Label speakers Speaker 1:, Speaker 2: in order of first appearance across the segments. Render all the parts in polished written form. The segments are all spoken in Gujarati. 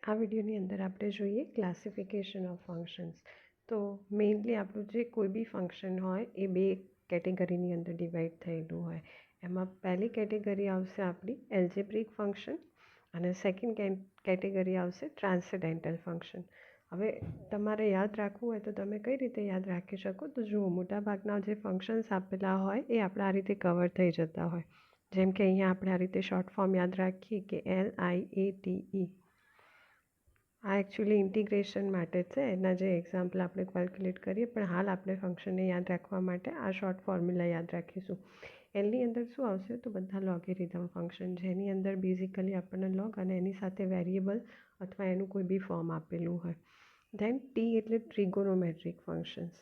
Speaker 1: આ વિડીયોની અંદર આપણે જોઈએ ક્લાસિફિકેશન ઓફ ફંક્શન્સ. તો મેઇનલી આપણું જે કોઈ બી ફંક્શન હોય એ બે કેટેગરીની અંદર ડિવાઈડ થયેલું હોય. એમાં પહેલી કેટેગરી આવશે આપણી એલ્જેબ્રિક ફંક્શન અને સેકન્ડ કેટેગરી આવશે ટ્રાન્સેન્ડેન્ટલ ફંક્શન. હવે તમારે યાદ રાખવું હોય તો તમે કઈ રીતે યાદ રાખી શકો? તો જુઓ, મોટાભાગના જે ફંક્શન્સ આપેલા હોય એ આપણે આ રીતે કવર થઈ જતા હોય. જેમ કે અહીંયા આપણે આ રીતે શોર્ટ ફોર્મ યાદ રાખીએ કે LIATE. આ એકચ્યુઅલી ઇન્ટિગ્રેશન માટે છે, એના જે એક્ઝામ્પલ આપણે કેલ્ક્યુલેટ કરીએ, પણ હાલ આપણે ફંક્શનને યાદ રાખવા માટે આ શોર્ટ ફોર્મ્યુલા યાદ રાખીશું. એની અંદર શું આવશે? તો બધા લોગેરિધમ ફંક્શન, જેની અંદર બેઝિકલી આપણને લોગ અને એની સાથે વેરિયેબલ અથવા એનું કોઈ બી ફોર્મ આપેલું હોય. ધેન ટી એટલે ટ્રિગોનોમેટ્રિક ફંક્શન્સ,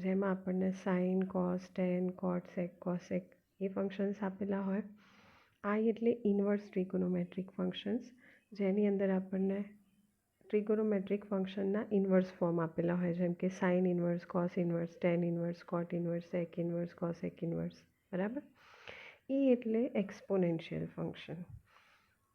Speaker 1: જેમાં આપણને સાઇન, કોસ, ટેન, કોટ, સેક, કોસેક એ ફંક્શન્સ આપેલા હોય. આઈ એટલે ઇન્વર્સ ટ્રિગોનોમેટ્રિક ફંક્શન્સ, જેની અંદર આપણને ટ્રિગોનોમેટ્રિક ફંક્શનના ઇન્વર્સ ફોર્મ આપેલા હોય, જેમ કે sine inverse, cos inverse, tan inverse, cot inverse, sec inverse, cosec inverse. બરાબર. ઈ એટલે એક્સપોનેન્શિયલ ફંક્શન.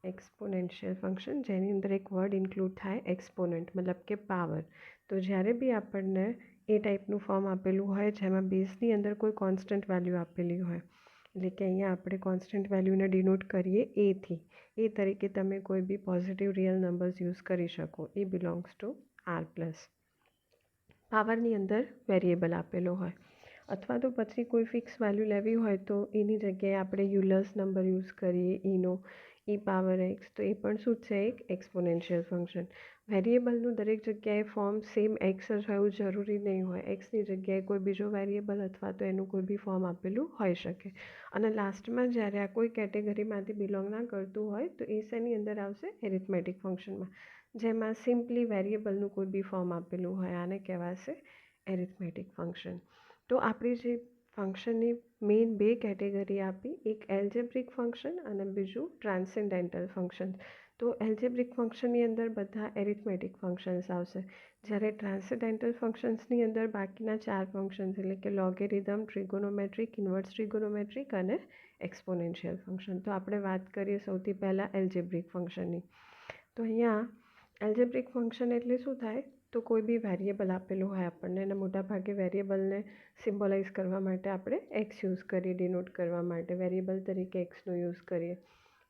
Speaker 1: એક્સપોનેન્શિયલ ફંક્શન જેની અંદર એક વર્ડ ઇન્ક્લુડ થાય, એક્સપોનેન્ટ, મતલબ કે પાવર. તો જ્યારે બી આપણને એ ટાઈપનું ફોર્મ આપેલું હોય જેમાં બેઝની અંદર કોઈ કોન્સ્ટન્ટ વેલ્યુ આપેલી હોય, એટલે કે અહીંયા આપણે કોન્સ્ટન્ટ વેલ્યુને ડિનોટ કરીએ એથી, એ તરીકે તમે કોઈ B positive real numbers use કરી શકો. એ બિલોંગ્સ ટુ આર પ્લસ. પાવરની અંદર વેરિયેબલ આપેલો હોય, અથવા તો પછી કોઈ ફિક્સ વેલ્યુ લેવી હોય તો એની જગ્યાએ આપણે યુલર્સ નંબર યુઝ કરીએ, ઈનો ઈ પાવર એક્સ. તો એ પણ શું છે? એક એક્સપોનેન્શિયલ ફંક્શન. વેરિયેબલનું દરેક જગ્યાએ ફોર્મ સેમ એક્સ જ હોવું જરૂરી નહીં હોય. એક્સની જગ્યાએ કોઈ બીજો વેરિયેબલ અથવા તો એનું કોઈ બી ફોર્મ આપેલું હોઈ શકે. અને લાસ્ટમાં જ્યારે આ કોઈ કેટેગરીમાંથી બિલોંગ ના કરતું હોય તો એ શેની અંદર આવશે? એરિથમેટિક ફંક્શનમાં, જેમાં સિમ્પલી વેરિયેબલનું કોઈ બી ફોર્મ આપેલું હોય. આને કહેવાશે એરિથમેટિક ફંક્શન. તો આપણી જે ફંક્શનની મેઇન બે કેટેગરી આપી, એક એલ્જેબ્રિક ફંક્શન અને બીજું ટ્રાન્સેન્ડેન્ટલ ફંક્શન. તો એલ્જેબ્રિક ફંક્શનની અંદર બધા એરિથમેટિક ફંક્શન્સ આવશે, જ્યારે ટ્રાન્સેન્ડેન્ટલ ફંક્શન્સની અંદર બાકીના ચાર ફંક્શન્સ, એટલે કે લોગેરિધમ, ટ્રિગોનોમેટ્રિક, ઇન્વર્સ ટ્રિગોનોમેટ્રિક અને એક્સપોનેન્શિયલ ફંક્શન. તો આપણે વાત કરીએ સૌથી પહેલાં એલ્જેબ્રિક ફંક્શનની. તો અહીંયા એલ્જેબ્રિક ફંક્શન એટલે શું થાય? તો કોઈ બી વેરિયેબલ આપેલું હોય આપણને, અને મોટાભાગે વેરિયેબલને સિમ્બોલાઇઝ કરવા માટે આપણે એક્સ યુઝ કરીએ, ડિનોટ કરવા માટે વેરિયેબલ તરીકે એક્સનો યુઝ કરીએ.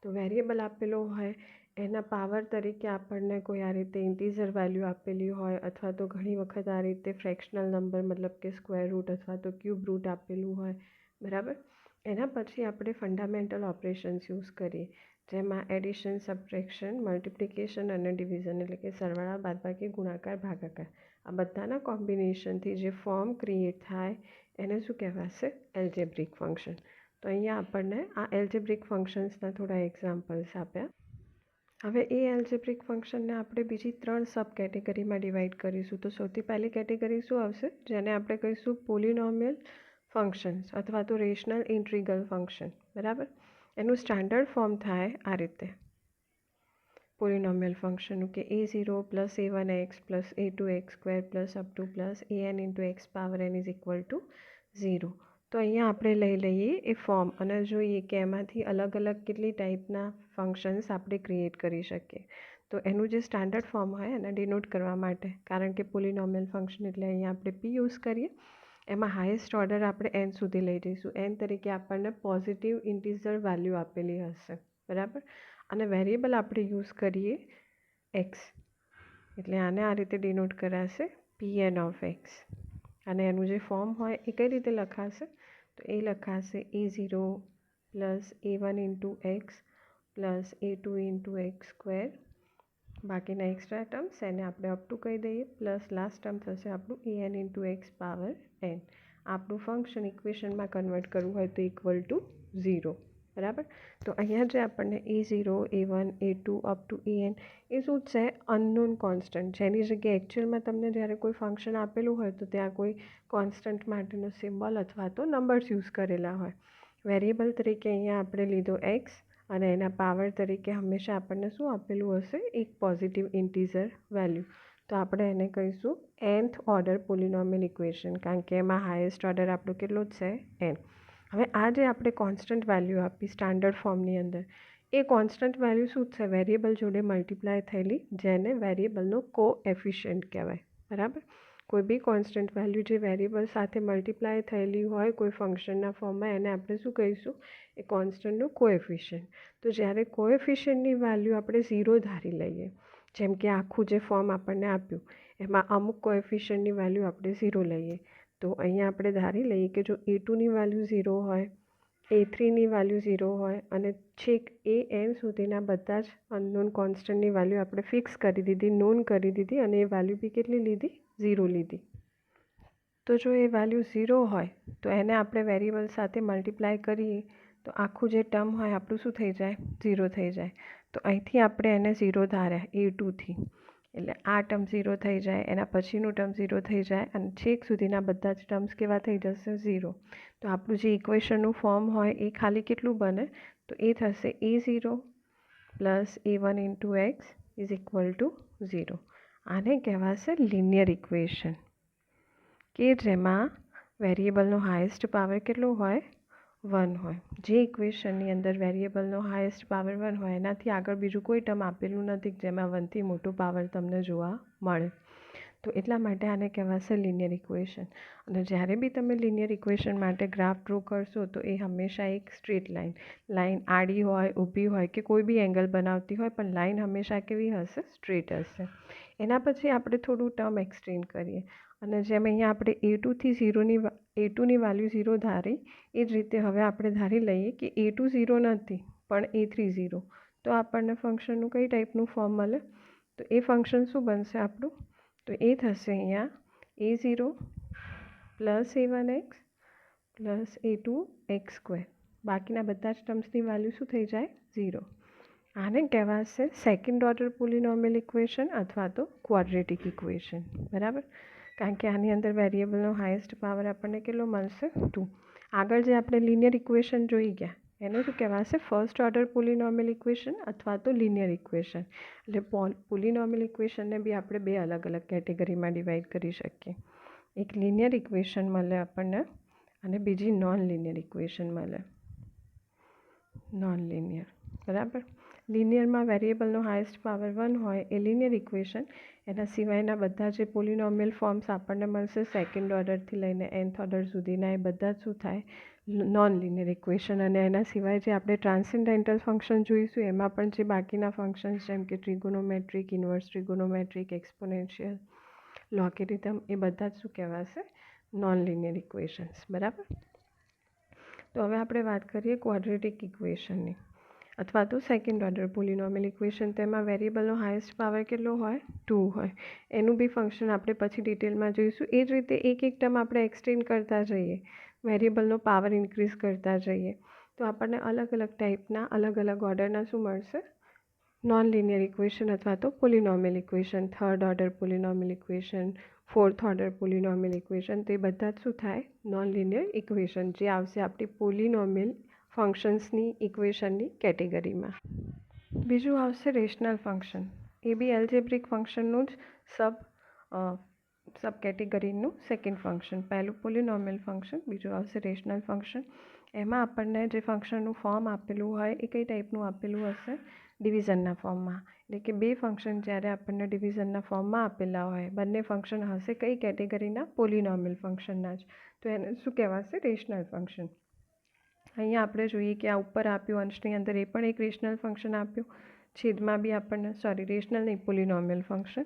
Speaker 1: તો વેરિયેબલ આપેલો હોય, એના પાવર તરીકે આપણને કોઈ આ રીતે ઇન્ટીઝર વેલ્યુ આપેલી હોય, અથવા તો ઘણી વખત આ રીતે ફ્રેક્શનલ નંબર, મતલબ કે સ્ક્વેર રૂટ અથવા તો ક્યુબ રૂટ આપેલું હોય. બરાબર. એના પછી આપણે ફંડામેન્ટલ ઓપરેશન્સ યુઝ કરીએ, જેમાં એડિશન, સબટ્રેક્શન, મલ્ટિપ્લિકેશન અને ડિવિઝન, એટલે કે સરવાળા, બાદબાકી, ગુણાકાર, ભાગાકાર, આ બધાના કોમ્બિનેશનથી જે ફોર્મ ક્રિએટ થાય એને શું કહેવાશે? Algebraic function. તો અહીંયા આપણને આ એલ્જેબ્રિક ફંક્શન્સના થોડા એક્ઝામ્પલ્સ આપ્યા. હવે એ એલ્જેબ્રિક ફંક્શનને આપણે બીજી 3 સબ કેટેગરીમાં ડિવાઈડ કરીશું. તો સૌથી પહેલી કેટેગરી શું આવશે? જેને આપણે કહીશું પોલિનોમિયલ ફંક્શન્સ અથવા તો રેશનલ ઇન્ટ્રીગલ ફંક્શન. બરાબર. એનું સ્ટાન્ડર્ડ ફોર્મ થાય આ રીતે પોલિનોમિયલ ફંક્શનનું, કે a0 + a1x + a2x² + up to +an × x power n = 0. તો અહીંયા આપણે લઈ લઈએ એ ફોર્મ અને જોઈએ કે એમાંથી અલગ અલગ કેટલી ટાઈપના ફંક્શન્સ આપણે ક્રિએટ કરી શકીએ. તો એનું જે સ્ટાન્ડર્ડ ફોર્મ હોય એને ડિનોટ કરવા માટે, કારણ કે પોલિનોમિયલ ફંક્શન એટલે અહીંયા આપણે p યુઝ કરીએ, એમાં હાઈએસ્ટ ઓર્ડર આપણે n સુધી લઈ જઈશું. n તરીકે આપણને પોઝિટિવ ઇન્ટીઝર વેલ્યુ આપેલી હશે. બરાબર. અને વેરિયેબલ આપણે યુઝ કરીએ એક્સ, એટલે આને આ રીતે ડિનોટ કરાશે pn ઓફ એક્સ. અને એનું જે ફોર્મ હોય એ કઈ રીતે લખાશે? તો એ લખાશે a0 + a1 × x + a2 × x², બાકીના એક્સ્ટ્રા ટર્મ્સ એને આપણે અપ ટુ કહી દઈએ, પ્લસ લાસ્ટ ટર્મ થશે આપણું an × x પાવર n. આપણું ફંક્શન ઇક્વેશનમાં કન્વર્ટ કરવું હોય તો = 0. બરાબર. તો અહીંયા જે આપણને a0, a1, a2 up to an એ શું છે? અનનોન કોન્સ્ટન્ટ, જેની જગ્યાએ એકચ્યુઅલમાં તમને જ્યારે કોઈ ફંક્શન આપેલું હોય તો ત્યાં કોઈ કોન્સ્ટન્ટ માટેનો સિમ્બોલ અથવા તો નંબર્સ યુઝ કરેલા હોય. વેરિયેબલ તરીકે અહીંયા આપણે લીધો એક્સ, અને એના પાવર તરીકે હંમેશા આપણને શું આપેલું હશે? એક પોઝિટિવ ઇન્ટીઝર વેલ્યુ. તો આપણે એને કહીશું nth ઓર્ડર પોલિનોમિયલ ઇક્વેશન, કારણ કે એમાં હાઈએસ્ટ ઓર્ડર આપણો કેટલો જ છે? n. હવે આ જે આપણે કોન્સ્ટન્ટ વેલ્યુ આપી સ્ટાન્ડર્ડ ફોર્મની અંદર, એ કોન્સ્ટન્ટ વેલ્યુ શું છે, વેરિયેબલ જોડે મલ્ટીપ્લાય થયેલી, જેને વેરિયેબલનો કોએફિશિયન્ટ કહેવાય. બરાબર. કોઈ બી કોન્સ્ટન્ટ વેલ્યુ જે વેરિયેબલ સાથે મલ્ટીપ્લાય થયેલી હોય કોઈ ફંક્શનના ફોર્મમાં, એને આપણે શું કહીશું, એ કોન્સ્ટન્ટનું કોએફિશિયન્ટ. તો જ્યારે કોએફિશિયન્ટની વેલ્યુ આપણે 0 ધારી લઈએ, જેમ કે આખું જે ફોર્મ આપણને આપ્યું એમાં અમુક કોએફિશિયન્ટની વેલ્યુ આપણે 0 લઈએ, તો અહીંયા આપણે ધારી લઈએ કે જો A2ની વેલ્યુ 0 હોય, A3ની વેલ્યુ 0 હોય અને છેક AN સુધીના બધા જ અનનોન કોન્સ્ટન્ટની વેલ્યુ આપણે ફિક્સ કરી દીધી, નોન કરી દીધી, અને એ વેલ્યુ બી કેટલી લીધી, 0 લીધી. તો જો એ વેલ્યુ 0 હોય તો એને આપણે વેરિયેબલ સાથે મલ્ટીપ્લાય કરીએ તો આખું જે ટર્મ હોય આપણું શું થઈ જાય, 0 થઈ જાય. તો અહીંથી આપણે એને 0 ધાર્યા A2થી, એટલે આ ટર્મ 0 થઈ જાય, એના પછીનું ટર્મ 0 થઈ જાય, અને છેક સુધીના બધા જ ટર્મ્સ કેવા થઈ જશે, 0. તો આપણું જે ઇક્વેશનનું ફોર્મ હોય એ ખાલી કેટલું બને, તો એ થશે A0 plus A1 into x is equal to 0. આને કહેવાશે લિનિયર ઇક્વેશન, કે જેમાં વેરિયેબલનો હાઈએસ્ટ પાવર કેટલો હોય, 1 હોય. જે ઇક્વેશનની અંદર વેરિયેબલનો હાઈએસ્ટ પાવર 1 હોય એનાથી આગળ બીજું કોઈ ટર્મ આપેલું નથી જેમાં 1થી મોટું પાવર તમને જોવા મળે. તો એટલા માટે આને કહેવાશે લિનિયર ઇક્વેશન. અને જ્યારે બી તમે લિનિયર ઇક્વેશન માટે ગ્રાફ ડ્રો કરશો તો એ હંમેશા એક સ્ટ્રેટ લાઇન આડી હોય, ઊભી હોય કે કોઈ બી એંગલ બનાવતી હોય, પણ લાઇન હંમેશા કેવી હશે, સ્ટ્રેટ હશે. એના પછી આપણે થોડું ટર્મ એક્સટેન્ડ કરીએ, અને જેમ અહીંયા આપણે A2ની વેલ્યુ 0 ધારી, એ જ રીતે હવે આપણે ધારી લઈએ કે A2 0 નથી પણ A3 0. તો આપણને ફંક્શનનું કઈ ટાઈપનું ફોર્મ મળે, તો એ ફંક્શન શું બનશે આપણું, તો એ થશે અહીંયા A0 plus A1x plus A2x². બાકીના બધા જ ટર્મ્સની વેલ્યુ શું થઈ જાય, 0. આને કહેવાશે સેકન્ડ ઓર્ડર પોલિનોમિયલ ઇક્વેશન અથવા તો ક્વોડ્રેટિક ઇક્વેશન. બરાબર. કારણ કે આની અંદર વેરિયેબલનો હાઈએસ્ટ પાવર આપણને કેટલો મળશે, 2. આગળ જે આપણે લિનિયર ઇક્વેશન જોઈ ગયા એને શું કહેવાશે, ફર્સ્ટ ઓર્ડર પોલિનોમિયલ ઇક્વેશન અથવા તો લિનિયર ઇક્વેશન. એટલે પોલિનોમિયલ ઇક્વેશનને બી આપણે બે અલગ અલગ કેટેગરીમાં ડિવાઈડ કરી શકીએ. એક લિનિયર ઇક્વેશન મળે આપણને અને બીજી નોન લિનિયર ઇક્વેશન મળે. Non linear. બરાબર. લિનિયરમાં વેરિયેબલનો હાઈએસ્ટ પાવર 1 હોય એ લિનિયર ઇક્વેશન. એના સિવાયના બધા જે પોલિનોમિયલ ફોર્મ્સ આપણને મળશે સેકન્ડ ઓર્ડરથી લઈને nth ઓર્ડર સુધીના, એ બધા જ શું થાય, નોન લિનિયર ઇક્વેશન. અને એના સિવાય જે આપણે ટ્રાન્સેન્ડેન્ટલ ફંક્શન જોઈશું એમાં પણ જે બાકીના ફંક્શન્સ જેમ કે trigonometric, inverse trigonometric, exponential, logarithm, એ બધા જ શું કહેવાશે, નોન લિનિયર ઇક્વેશન્સ. બરાબર. તો હવે આપણે વાત કરીએ ક્વોડ્રેટિક ઇક્વેશનની અથવા તો સેકન્ડ ઓર્ડર પોલિનોમિયલ ઇક્વેશન. તેમાં વેરિયેબલનો હાઈએસ્ટ પાવર કેટલો હોય, 2 હોય. એનું બી ફંક્શન આપણે પછી ડિટેલમાં જોઈશું. એ જ રીતે એક એક ટર્મ આપણે એક્સટેન્ડ કરતા જઈએ, વેરિયેબલનો પાવર ઇન્ક્રીઝ કરતા જઈએ, તો આપણને અલગ અલગ ટાઈપના અલગ અલગ ઓર્ડરના શું મળશે, નોન લિનિયર ઇક્વેશન અથવા તો પોલિનોમિયલ equation. Third order પોલિનોમિયલ equation, fourth order પોલિનોમિયલ equation, તો એ બધા જ શું થાય, નોન લિનિયર ઇક્વેશન, જે આવશે આપણી પોલિનોમિયલ ફંક્શન્સની ઇક્વેશનની કેટેગરીમાં. બીજું આવશે રેશનલ ફંક્શન. એ બી એલ્જેબ્રિક ફંક્શનનું જ સબ કેટેગરીનું સેકન્ડ ફંક્શન. પહેલું પોલિનોમિયલ ફંક્શન, બીજું આવશે રેશનલ ફંક્શન. એમાં આપણને જે ફંક્શનનું ફોર્મ આપેલું હોય એ કઈ ટાઈપનું આપેલું હશે, ડિવિઝનના ફોર્મમાં. એટલે કે બે ફંક્શન જ્યારે આપણને ડિવિઝનના ફોર્મમાં આપેલા હોય, બંને ફંક્શન હશે કઈ કેટેગરીના, પોલિનોમિયલ ફંક્શનના જ, તો એને શું કહેવાશે, રેશનલ ફંક્શન. અહીંયા આપણે જોઈએ કે આ ઉપર આપ્યું અંશની અંદર એ પણ એક રેશનલ ફંક્શન આપ્યું, છેદમાં બી આપણને રેશનલ નહીં, પોલિનોમિયલ ફંક્શન.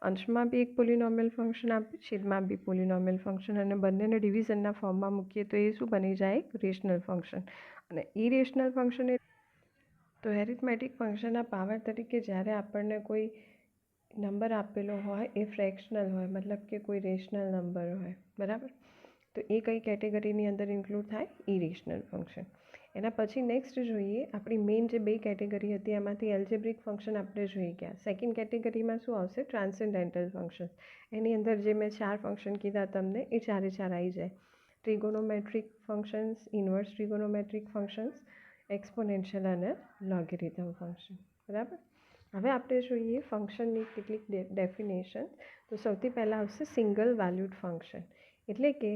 Speaker 1: અંશમાં બી એક પોલિનોમિયલ ફંક્શન આપ્યું, છેદમાં બી પોલિનોમિયલ ફંક્શન, અને બંનેને ડિવિઝનના ફોર્મમાં મૂકીએ તો એ શું બની જાય, એક રેશનલ ફંક્શન. અને ઇરેશનલ ફંક્શન એ તો એરિથમેટિક ફંક્શનના પાવર તરીકે જ્યારે આપણને કોઈ નંબર આપેલો હોય એ ફ્રેક્શનલ હોય, મતલબ કે કોઈ રેશનલ નંબર હોય. બરાબર. તો એ કઈ કેટેગરીની અંદર ઇન્ક્લુડ થાય, ઇરેશનલ ફંક્શન. એના પછી નેક્સ્ટ જોઈએ આપણી મેઇન જે બે કેટેગરી હતી એમાંથી એલ્જેબ્રિક ફંક્શન આપણે જોઈ ગયા. સેકન્ડ કેટેગરીમાં શું આવશે, ટ્રાન્સેન્ડેન્ટલ ફંક્શન. એની અંદર જે મેં 4 ફંક્શન કીધા તમને એ 4 આવી જાય. Trigonometric functions, inverse trigonometric functions, exponential અને લોગેરિધમ ફંક્શન. બરાબર. હવે આપણે જોઈએ ફંક્શનની કેટલીક ડેફિનેશન. તો સૌથી પહેલાં આવશે સિંગલ વેલ્યુડ ફંક્શન. એટલે કે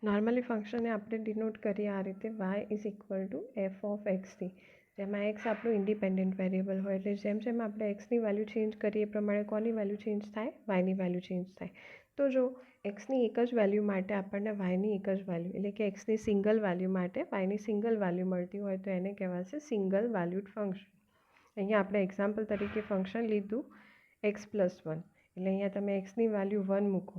Speaker 1: નોર્મલી ફંક્શનને આપણે ડિનોટ કરીએ આ રીતે, y is equal to f of x થી. જેમાં એક્સ આપણું ઇન્ડિપેન્ડન્ટ વેરિયેબલ હોય, એટલે જેમ જેમ આપણે એક્સની વેલ્યુ ચેન્જ કરીએ એ પ્રમાણે કોની વેલ્યુ ચેન્જ થાય? વાયની વેલ્યુ ચેન્જ થાય. તો જો એક્સની એક જ વેલ્યુ માટે આપણને વાયની એક જ વેલ્યુ, એટલે કે એક્સની સિંગલ વેલ્યુ માટે વાયની સિંગલ વેલ્યુ મળતી હોય તો એને કહેવાશે સિંગલ વેલ્યુડ ફંક્શન. અહીંયા આપણે એક્ઝામ્પલ તરીકે ફંક્શન લીધું x + 1, એટલે અહીંયા તમે એક્સની વેલ્યુ 1 મૂકો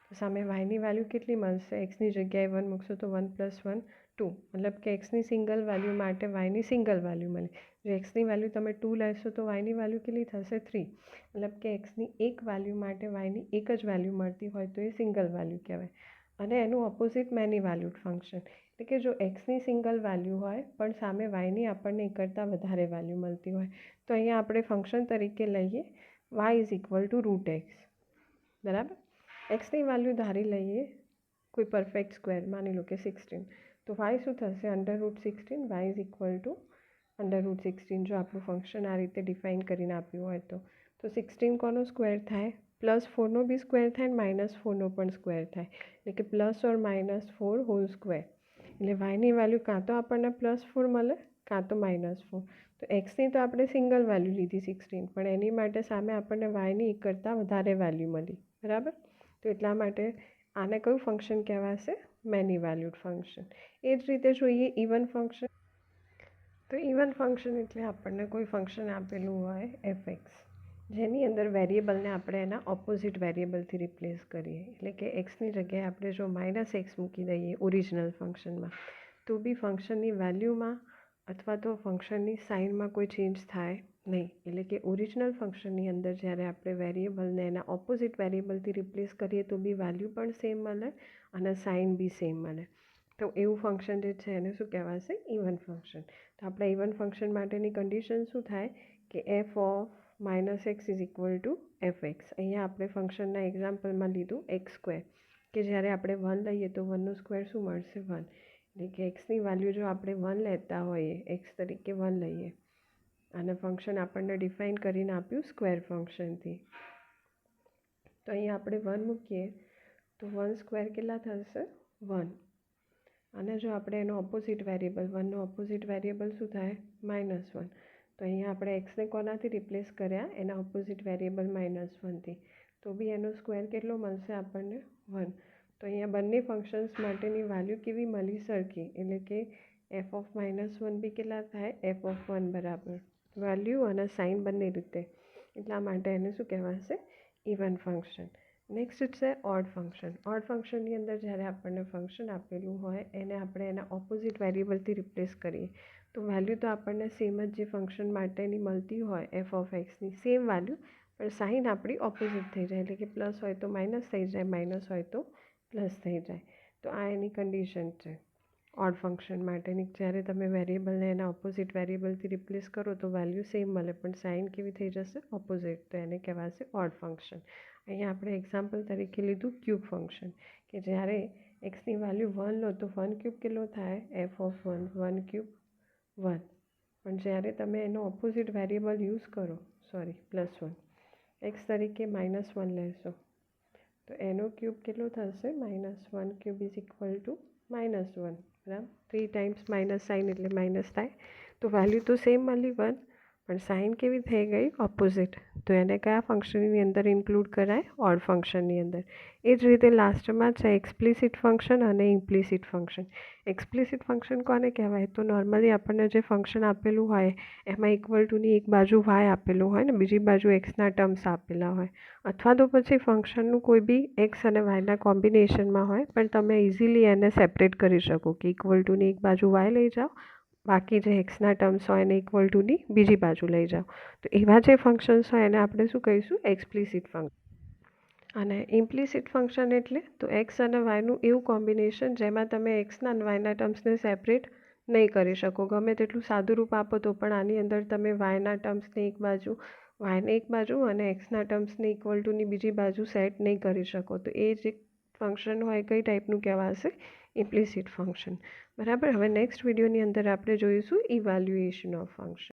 Speaker 1: તો સામે વાયની વેલ્યુ કેટલી મળશે? એક્સની જગ્યાએ 1 મૂકશો તો 1 + 1 2, મતલબ કે એક્સની સિંગલ વેલ્યુ માટે વાયની સિંગલ વેલ્યુ મળે. જો એક્સની વેલ્યુ તમે 2 લેશો તો વાયની વેલ્યુ કેટલી થશે? 3, મતલબ કે એક્સની એક વેલ્યુ માટે વાયની એક જ વેલ્યુ મળતી હોય તો એ સિંગલ વેલ્યુ કહેવાય. અને એનું ઓપોઝિટ મેની વેલ્યુડ ફંક્શન, એટલે કે જો એક્સની સિંગલ વેલ્યુ હોય પણ સામે વાયની આપણને એક કરતાં વધારે વેલ્યુ મળતી હોય તો અહીંયા આપણે ફંક્શન તરીકે લઈએ y = √x, બરાબર. એક્સની વેલ્યુ ધારી લઈએ કોઈ પરફેક્ટ સ્ક્વેર, માની લો કે 16, તો y શું થશે? √16. y = √16. જો આપણું ફંક્શન આ રીતે ડિફાઇન કરીને આપ્યું હોય તો 16 કોનો સ્ક્વેર થાય? +4નો બી સ્ક્વેર થાય અને -4નો પણ સ્ક્વેર થાય, એટલે કે +or -4 હોલ સ્ક્વેર. એટલે વાયની વેલ્યુ કાં તો આપણને +4 મળે કાં તો -4. તો એક્સની તો આપણે સિંગલ વેલ્યુ લીધી 16, પણ એની માટે સામે આપણને વાયની એક કરતાં વધારે વેલ્યુ મળી, બરાબર. તો એટલા માટે આને કયું ફંક્શન કહેવાશે? Many valued function. એ જ રીતે જોઈએ ઇવન ફંક્શન. તો ઇવન ફંક્શન એટલે આપણને કોઈ ફંક્શન આપેલું હોય f(x), જેની અંદર વેરિયેબલને આપણે એના ઓપોઝિટ વેરિયેબલથી રિપ્લેસ કરીએ, એટલે કે એક્સની જગ્યાએ આપણે જો -x મૂકી દઈએ ઓરિજિનલ ફંક્શનમાં તો બી ફંક્શનની વેલ્યુમાં અથવા તો ફંક્શનની સાઇનમાં કોઈ ચેન્જ થાય નહીં. એટલે કે ઓરિજિનલ ફંક્શનની અંદર જ્યારે આપણે વેરિયેબલને એના ઓપોઝિટ વેરિયેબલથી રિપ્લેસ કરીએ તો બી વેલ્યુ પણ સેમ મળે અને સાઇન બી સેમ મળે. તો એવું ફંક્શન જે છે એને શું કહેવાશે? Even function. તો આપણા ઇવન ફંક્શન માટેની કન્ડિશન શું થાય કે f(-x) = f(x). અહીંયા આપણે ફંક્શનના એક્ઝામ્પલમાં લીધું x², કે જ્યારે આપણે 1 લઈએ તો 1નો સ્ક્વેર શું મળશે? 1. એટલે કે એક્સની વેલ્યુ જો આપણે 1 લેતા હોઈએ, એક્સ તરીકે 1 લઈએ અને ફંક્શન આપણને ડિફાઇન કરીને આપ્યું સ્ક્વેર ફંક્શનથી, તો અહીંયા આપણે 1 મૂકીએ તો 1² કેટલા થશે? 1. અને જો આપણે એનો ઓપોઝિટ વેરિયેબલ 1નો ઓપોઝિટ વેરિયેબલ શું થાય? -1. તો અહીંયા આપણે એક્સને કોનાથી રિપ્લેસ કર્યા? એના ઓપોઝિટ વેરિયેબલ -1થી, તો બી એનો સ્ક્વેર કેટલો મળશે આપણને? 1. તો અહીંયા બંને ફંક્શન્સ માટેની વેલ્યુ કેવી મળી? સરખી. એટલે કે f(-1) બી કેટલા થાય? f(1) બરાબર વેલ્યુ અને સાઇન બંને રીતે. એટલા માટે એને શું કહેવાશે? Even function. નેક્સ્ટ છે ઓડ ફંક્શન. ઓડ ફંક્શનની અંદર જ્યારે આપણને ફંક્શન આપેલું હોય એને આપણે એના ઓપોઝિટ વેરિયેબલથી રિપ્લેસ કરીએ તો વેલ્યુ તો આપણને સેમ જ જે ફંક્શન માટેની મળતી હોય f(x)ની સેમ વેલ્યુ, પણ સાઇન આપણી ઓપોઝિટ થઈ જાય, એટલે કે પ્લસ હોય તો માઇનસ થઈ જાય, માઇનસ હોય તો પ્લસ થઈ જાય. તો આ એની કન્ડિશન છે ઓડ ફંક્શન માટેની. જ્યારે તમે વેરિયેબલને એના ઓપોઝિટ વેરિયેબલથી રિપ્લેસ કરો તો વેલ્યુ સેમ મળે પણ સાઇન કેવી થઈ જશે? ઓપોઝિટ. તો એને કહેવાશે ઓડ ફંક્શન. અહીંયા આપણે એક્ઝામ્પલ તરીકે લીધું ક્યુબ ફંક્શન, કે જ્યારે એક્સની વેલ્યુ 1 લો તો 1³ કેટલો થાય? f(1) 1³ 1. પણ જ્યારે તમે એનો ઓપોઝિટ વેરિયેબલ યુઝ કરો, +1, એક્સ તરીકે -1 લેશો તો એનો ક્યુબ કેટલો થશે? -1³ = -1, બરાબર. 3 ટાઈમ્સ માઇનસ સાઇન એટલે માઇનસ થાય. તો વેલ્યુ તો સેમ મળી 1, પણ સાઇન કેવી થઈ ગઈ? ઓપોઝિટ. તો એને કયા ફંક્શનની અંદર ઇન્ક્લુડ કરાય? ઓડ ફંક્શનની અંદર. એ જ રીતે લાસ્ટમાં છે એક્સપ્લિસિટ ફંક્શન અને ઇમ્પ્લિસિટ ફંક્શન. એક્સપ્લિસિટ ફંક્શન કોને કહેવાય? તો નોર્મલી આપણને જે ફંક્શન આપેલું હોય એમાં = એક બાજુ વાય આપેલું હોય ને બીજી બાજુ એક્સના ટર્મ્સ આપેલા હોય, અથવા તો પછી ફંક્શનનું કોઈ બી એક્સ અને વાયના કોમ્બિનેશનમાં હોય, પણ તમે ઇઝીલી એને સેપરેટ કરી શકો કે = એક બાજુ વાય લઈ જાઓ, બાકી જે એક્સના ટર્મ્સ હોય એને = બીજી બાજુ લઈ જાઓ. તો એવા જે ફંક્શન્સ હોય એને આપણે શું કહીશું? Explicit function. અને ઇમ્પ્લિસિટ ફંક્શન એટલે તો એક્સ અને વાયનું એવું કોમ્બિનેશન જેમાં તમે એક્સના અને વાયના ટર્મ્સને સેપરેટ નહીં કરી શકો. ગમે તેટલું સાદું રૂપ આપો તો પણ આની અંદર તમે વાયના ટર્મ્સને એક બાજુ, વાયને એક બાજુ અને એક્સના ટર્મ્સને = બીજી બાજુ સેટ નહીં કરી શકો. તો એ જે ફંક્શન હોય કઈ ટાઈપનું કહેવાશે? ઇમ્પ્લિસિટ ફંક્શન, બરાબર. હવે નેક્સ્ટ વિડીયોની અંદર આપણે જોઈશું ઇવેલ્યુએશન ઓફ ફંક્શન.